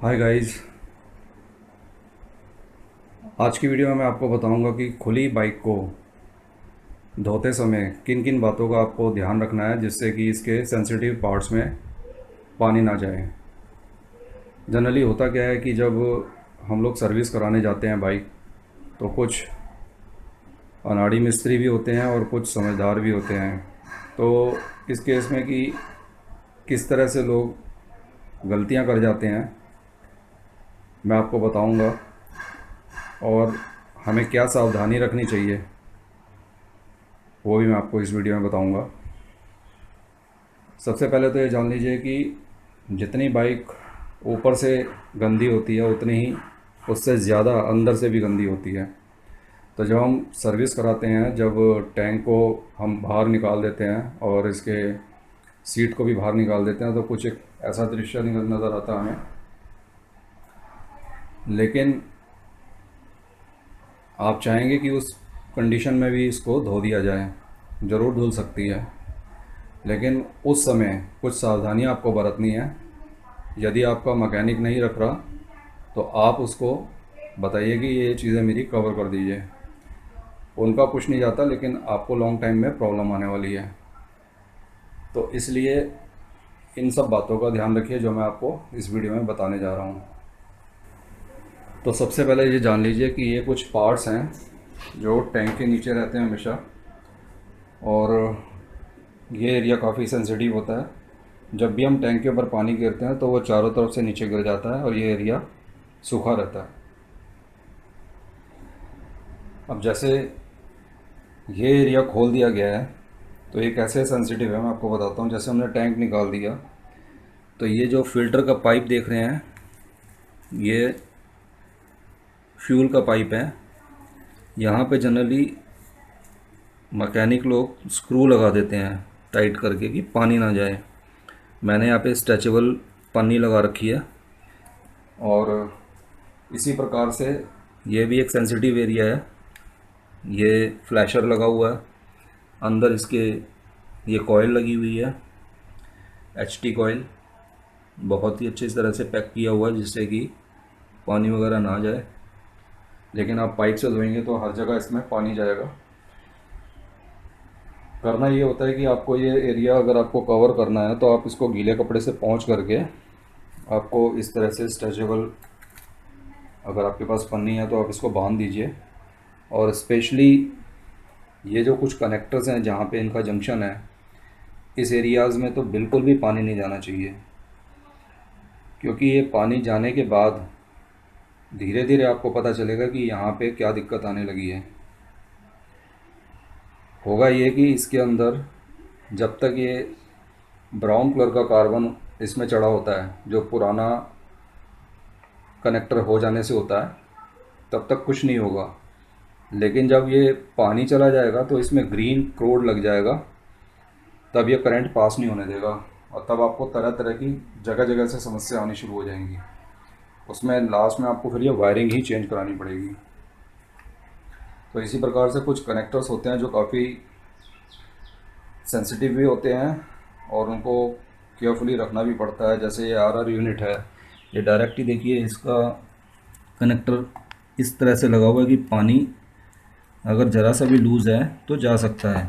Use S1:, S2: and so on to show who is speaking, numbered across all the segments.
S1: Hi guys. आज की video में मैं आपको बताऊंगा कि खुली बाइक को धोते समय किन किन बातों का आपको ध्यान रखना है जिससे कि इसके सेंसिटिव पार्ट्स में पानी ना जाए। जनरली होता क्या है कि जब हम लोग सर्विस कराने जाते हैं बाइक, तो कुछ अनाड़ी मिस्त्री भी होते हैं और कुछ समझदार भी होते हैं। तो इस केस में कि किस तरह से लोग गलतियां कर जाते हैं, मैं आपको बताऊंगा। और हमें क्या सावधानी रखनी चाहिए वो भी मैं आपको इस वीडियो में बताऊंगा। सबसे पहले तो ये जान लीजिए कि जितनी बाइक ऊपर से गंदी होती है उतनी ही उससे ज़्यादा अंदर से भी गंदी होती है। तो जब हम सर्विस कराते हैं, जब टैंक को हम बाहर निकाल देते हैं और इसके सीट को भी बाहर निकाल देते हैं, तो कुछ एक ऐसा दृश्य नज़र आता है हमें। लेकिन आप चाहेंगे कि उस कंडीशन में भी इसको धो दिया जाए, ज़रूर धुल सकती है, लेकिन उस समय कुछ सावधानियां आपको बरतनी है। यदि आपका मैकेनिक नहीं रख रहा तो आप उसको बताइए कि ये चीज़ें मेरी कवर कर दीजिए। उनका कुछ नहीं जाता, लेकिन आपको लॉन्ग टाइम में प्रॉब्लम आने वाली है। तो इसलिए इन सब बातों का ध्यान रखिए जो मैं आपको इस वीडियो में बताने जा रहा हूँ। तो सबसे पहले ये जान लीजिए कि ये कुछ पार्ट्स हैं जो टैंक के नीचे रहते हैं हमेशा, और ये एरिया काफ़ी सेंसिटिव होता है। जब भी हम टैंक के ऊपर पानी गिरते हैं तो वो चारों तरफ से नीचे गिर जाता है और ये एरिया सूखा रहता है। अब जैसे ये एरिया खोल दिया गया है, तो ये कैसे सेंसिटिव है मैं आपको बताता हूँ। जैसे हमने टैंक निकाल दिया, तो ये जो फिल्टर का पाइप देख रहे हैं, ये फ्यूल का पाइप है। यहाँ पे जनरली मैकेनिक लोग स्क्रू लगा देते हैं टाइट करके कि पानी ना जाए। मैंने यहाँ पे स्ट्रेचेबल पन्नी लगा रखी है, और इसी प्रकार से ये भी एक सेंसिटिव एरिया है। ये फ्लैशर लगा हुआ है, अंदर इसके ये कॉइल लगी हुई है, एचटी कॉइल, बहुत ही अच्छी तरह से पैक किया हुआ है जिससे कि पानी वगैरह ना जाए। लेकिन आप पाइप से धोएंगे तो हर जगह इसमें पानी जाएगा। करना ये होता है कि आपको ये एरिया अगर आपको कवर करना है तो आप इसको गीले कपड़े से पोंछ करके, आपको इस तरह से स्ट्रेचेबल, अगर आपके पास पन्नी है तो आप इसको बांध दीजिए। और स्पेशली ये जो कुछ कनेक्टर्स हैं जहाँ पे इनका जंक्शन है, इस एरियाज़ में तो बिल्कुल भी पानी नहीं जाना चाहिए, क्योंकि ये पानी जाने के बाद धीरे धीरे आपको पता चलेगा कि यहाँ पे क्या दिक्कत आने लगी है। होगा ये कि इसके अंदर जब तक ये ब्राउन कलर का कार्बन इसमें चढ़ा होता है, जो पुराना कनेक्टर हो जाने से होता है, तब तक कुछ नहीं होगा। लेकिन जब ये पानी चला जाएगा तो इसमें ग्रीन कोड लग जाएगा, तब ये करंट पास नहीं होने देगा, और तब आपको तरह तरह की जगह जगह से समस्या आनी शुरू हो जाएंगी। उसमें लास्ट में आपको फिर ये वायरिंग ही चेंज करानी पड़ेगी। तो इसी प्रकार से कुछ कनेक्टर्स होते हैं जो काफ़ी सेंसिटिव भी होते हैं, और उनको केयरफुली रखना भी पड़ता है। जैसे ये आरआर यूनिट है, ये डायरेक्ट ही देखिए, इसका कनेक्टर इस तरह से लगा हुआ है कि पानी अगर ज़रा सा भी लूज़ है तो जा सकता है।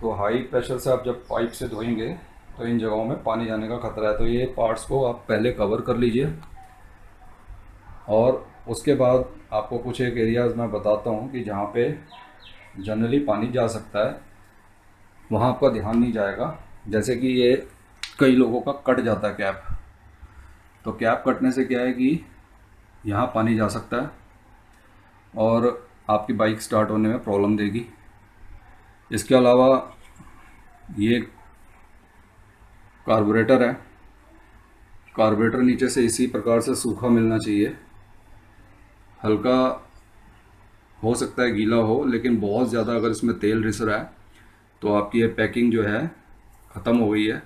S1: तो हाई प्रेशर से आप जब पाइप से धोएंगे तो इन जगहों में पानी जाने का खतरा है। तो ये पार्ट्स को आप पहले कवर कर लीजिए, और उसके बाद आपको कुछ एक एरियाज़ मैं बताता हूँ कि जहाँ पे जनरली पानी जा सकता है, वहाँ आपका ध्यान नहीं जाएगा। जैसे कि ये कई लोगों का कट जाता है कैप, तो कैप कटने से क्या है कि यहाँ पानी जा सकता है और आपकी बाइक स्टार्ट होने में प्रॉब्लम देगी। इसके अलावा ये कार्बोरेटर है, कार्बोरेटर नीचे से इसी प्रकार से सूखा मिलना चाहिए। हल्का हो सकता है गीला हो, लेकिन बहुत ज़्यादा अगर इसमें तेल रिस रहा है तो आपकी ये पैकिंग जो है ख़त्म हो गई है।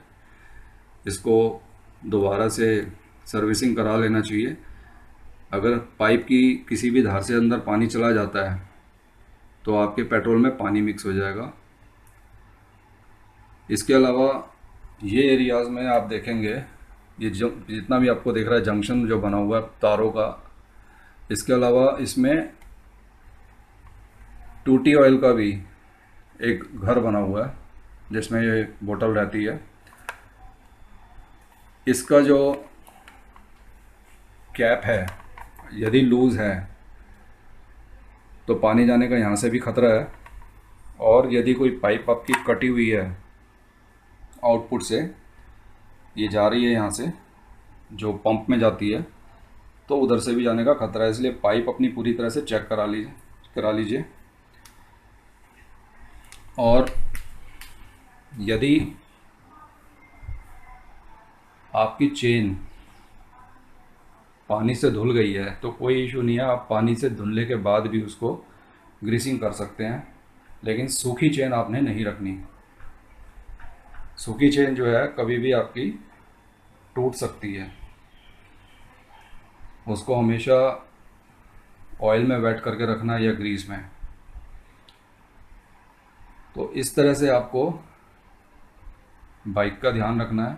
S1: इसको दोबारा से सर्विसिंग करा लेना चाहिए। अगर पाइप की किसी भी धार से अंदर पानी चला जाता है तो आपके पेट्रोल में पानी मिक्स हो जाएगा। इसके अलावा ये एरियाज़ में आप देखेंगे ये जो जितना भी आपको दिख रहा है जंक्शन जो बना हुआ है तारों का, इसके अलावा इसमें टूटी ऑयल का भी एक घर बना हुआ है जिसमें ये बोतल रहती है। इसका जो कैप है यदि लूज़ है तो पानी जाने का यहाँ से भी खतरा है, और यदि कोई पाइप आपकी कटी हुई है आउटपुट से, ये जा रही है यहाँ से जो पंप में जाती है, तो उधर से भी जाने का खतरा है। इसलिए पाइप अपनी पूरी तरह से चेक करा लीजिए। और यदि आपकी चेन पानी से धुल गई है तो कोई इशू नहीं है, आप पानी से धुलने के बाद भी उसको ग्रीसिंग कर सकते हैं, लेकिन सूखी चेन आपने नहीं रखनी। सूखी चेन जो है कभी भी आपकी टूट सकती है। उसको हमेशा ऑयल में वेट करके रखना है या ग्रीस में। तो इस तरह से आपको बाइक का ध्यान रखना है।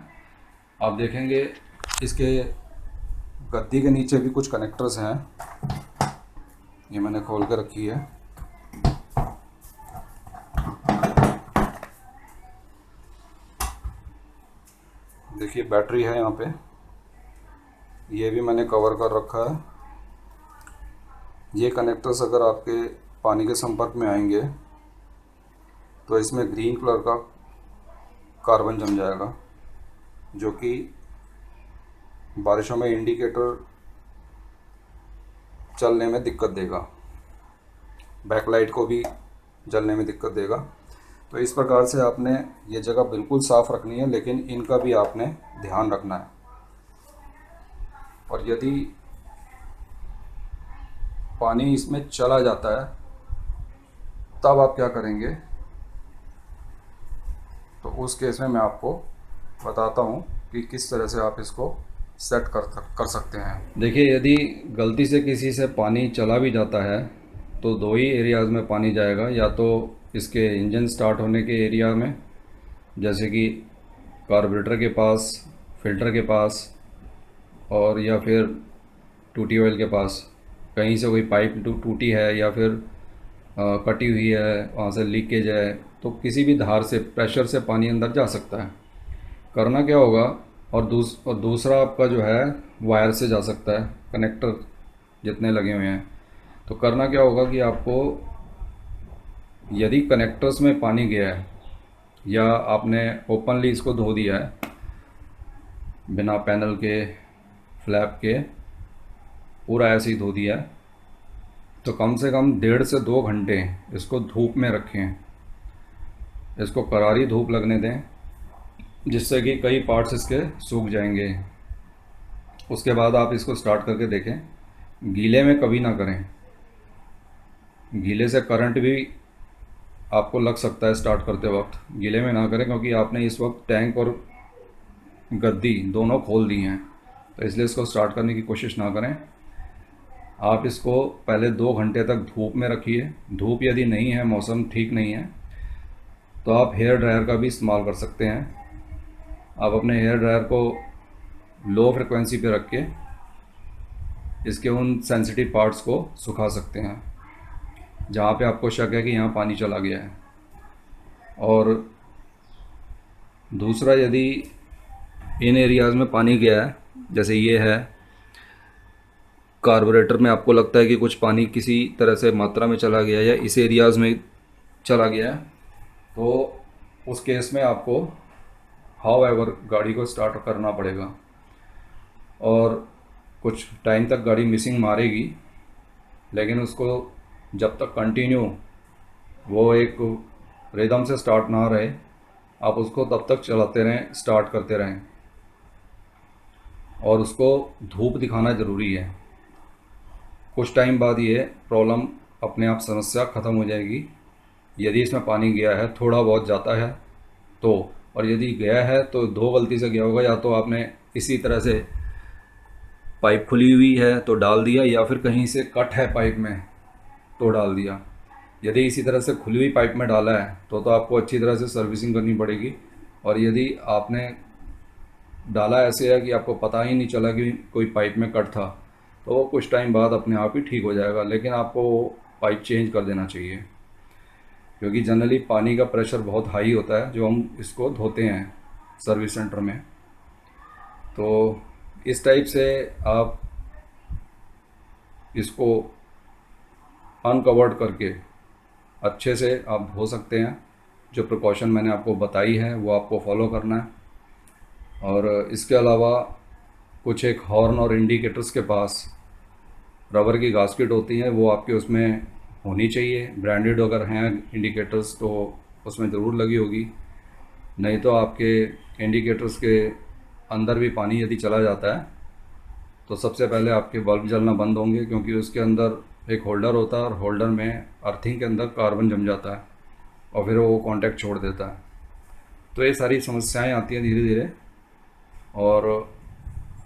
S1: आप देखेंगे इसके गद्दी के नीचे भी कुछ कनेक्टर्स हैं, ये मैंने खोल कर रखी है। देखिए बैटरी है यहाँ पे, ये भी मैंने कवर कर रखा है। ये कनेक्टर्स अगर आपके पानी के संपर्क में आएंगे तो इसमें ग्रीन कलर का कार्बन जम जाएगा, जो कि बारिशों में इंडिकेटर चलने में दिक्कत देगा, बैकलाइट को भी जलने में दिक्कत देगा। तो इस प्रकार से आपने ये जगह बिल्कुल साफ़ रखनी है, लेकिन इनका भी आपने ध्यान रखना है। और यदि पानी इसमें चला जाता है तब आप क्या करेंगे, तो उस केस में मैं आपको बताता हूँ कि किस तरह से आप इसको सेट कर सकते हैं। देखिए यदि गलती से किसी से पानी चला भी जाता है तो दो ही एरियाज़ में पानी जाएगा, या तो इसके इंजन स्टार्ट होने के एरिया में, जैसे कि कार्बोरेटर के पास, फिल्टर के पास, और या फिर टूटी ऑयल के पास। कहीं से कोई पाइप टूटी है या फिर कटी हुई है, वहाँ से लीकेज है, तो किसी भी धार से प्रेशर से पानी अंदर जा सकता है। करना क्या होगा, और दूसरा आपका जो है वायर से जा सकता है, कनेक्टर जितने लगे हुए हैं। तो करना क्या होगा कि आपको यदि कनेक्टर्स में पानी गया है या आपने ओपनली इसको धो दिया है बिना पैनल के, फ्लैप के, पूरा ऐसे ही धो दिया है, तो कम से कम 1.5 से 2 घंटे इसको धूप में रखें। इसको करारी धूप लगने दें, जिससे कि कई पार्ट्स इसके सूख जाएंगे। उसके बाद आप इसको स्टार्ट करके देखें। गीले में कभी ना करें, गीले से करंट भी आपको लग सकता है स्टार्ट करते वक्त। गीले में ना करें, क्योंकि आपने इस वक्त टैंक और गद्दी दोनों खोल दी हैं, तो इसलिए इसको स्टार्ट करने की कोशिश ना करें। आप इसको पहले 2 घंटे तक धूप में रखिए। धूप यदि नहीं है, मौसम ठीक नहीं है, तो आप हेयर ड्रायर का भी इस्तेमाल कर सकते हैं। आप अपने हेयर ड्रायर को लो फ्रिक्वेंसी पे रख के इसके उन सेंसिटिव पार्ट्स को सुखा सकते हैं जहाँ पे आपको शक है कि यहाँ पानी चला गया है। और दूसरा, यदि इन एरियाज़ में पानी गया है, जैसे ये है कार्बोरेटर में, आपको लगता है कि कुछ पानी किसी तरह से मात्रा में चला गया या इस एरियाज़ में चला गया है, तो उस केस में आपको हाउ एवर गाड़ी को स्टार्ट करना पड़ेगा। और कुछ टाइम तक गाड़ी मिसिंग मारेगी, लेकिन उसको जब तक कंटिन्यू वो एक रिदम से स्टार्ट ना रहे, आप उसको तब तक चलाते रहें, स्टार्ट करते रहें। और उसको धूप दिखाना ज़रूरी है। कुछ टाइम बाद ये प्रॉब्लम अपने आप, समस्या ख़त्म हो जाएगी। यदि इसमें पानी गया है, थोड़ा बहुत जाता है तो, और यदि गया है तो 2 गलती से गया होगा। या तो आपने इसी तरह से पाइप खुली हुई है तो डाल दिया, या फिर कहीं से कट है पाइप में तो डाल दिया। यदि इसी तरह से खुली हुई पाइप में डाला है तो आपको अच्छी तरह से सर्विसिंग करनी पड़ेगी। और यदि आपने डाला ऐसे है कि आपको पता ही नहीं चला कि कोई पाइप में कट था, तो वो कुछ टाइम बाद अपने आप ही ठीक हो जाएगा। लेकिन आपको पाइप चेंज कर देना चाहिए, क्योंकि जनरली पानी का प्रेशर बहुत हाई होता है जो हम इसको धोते हैं सर्विस सेंटर में। तो इस टाइप से आप इसको अनकवर्ड करके अच्छे से आप धो सकते हैं। जो प्रिकॉशन मैंने आपको बताई है वो आपको फॉलो करना है। और इसके अलावा कुछ एक हॉर्न और इंडिकेटर्स के पास रबर की गास्केट होती हैं, वो आपके उसमें होनी चाहिए। ब्रांडेड अगर हैं इंडिकेटर्स तो उसमें ज़रूर लगी होगी, नहीं तो आपके इंडिकेटर्स के अंदर भी पानी यदि चला जाता है तो सबसे पहले आपके बल्ब जलना बंद होंगे, क्योंकि उसके अंदर एक होल्डर होता है और होल्डर में अर्थिंग के अंदर कार्बन जम जाता है और फिर वो कांटेक्ट छोड़ देता है। तो ये सारी समस्याएं आती हैं धीरे धीरे, और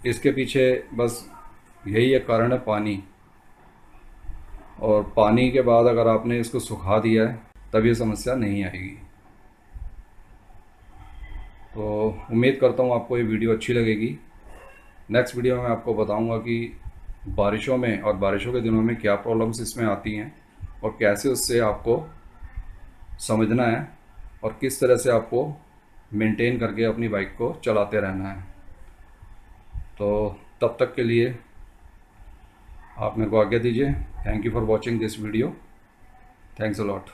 S1: इसके पीछे बस यही एक कारण है, पानी। और पानी के बाद अगर आपने इसको सुखा दिया है तब ये समस्या नहीं आएगी। तो उम्मीद करता हूँ आपको ये वीडियो अच्छी लगेगी। नेक्स्ट वीडियो में मैं आपको बताऊंगा कि बारिशों में और बारिशों के दिनों में क्या प्रॉब्लम्स इसमें आती हैं और कैसे उससे आपको समझना है और किस तरह से आपको मेंटेन करके अपनी बाइक को चलाते रहना है। तो तब तक के लिए आप मेरे को आज्ञा दीजिए। Thank you for watching this video. Thanks a lot.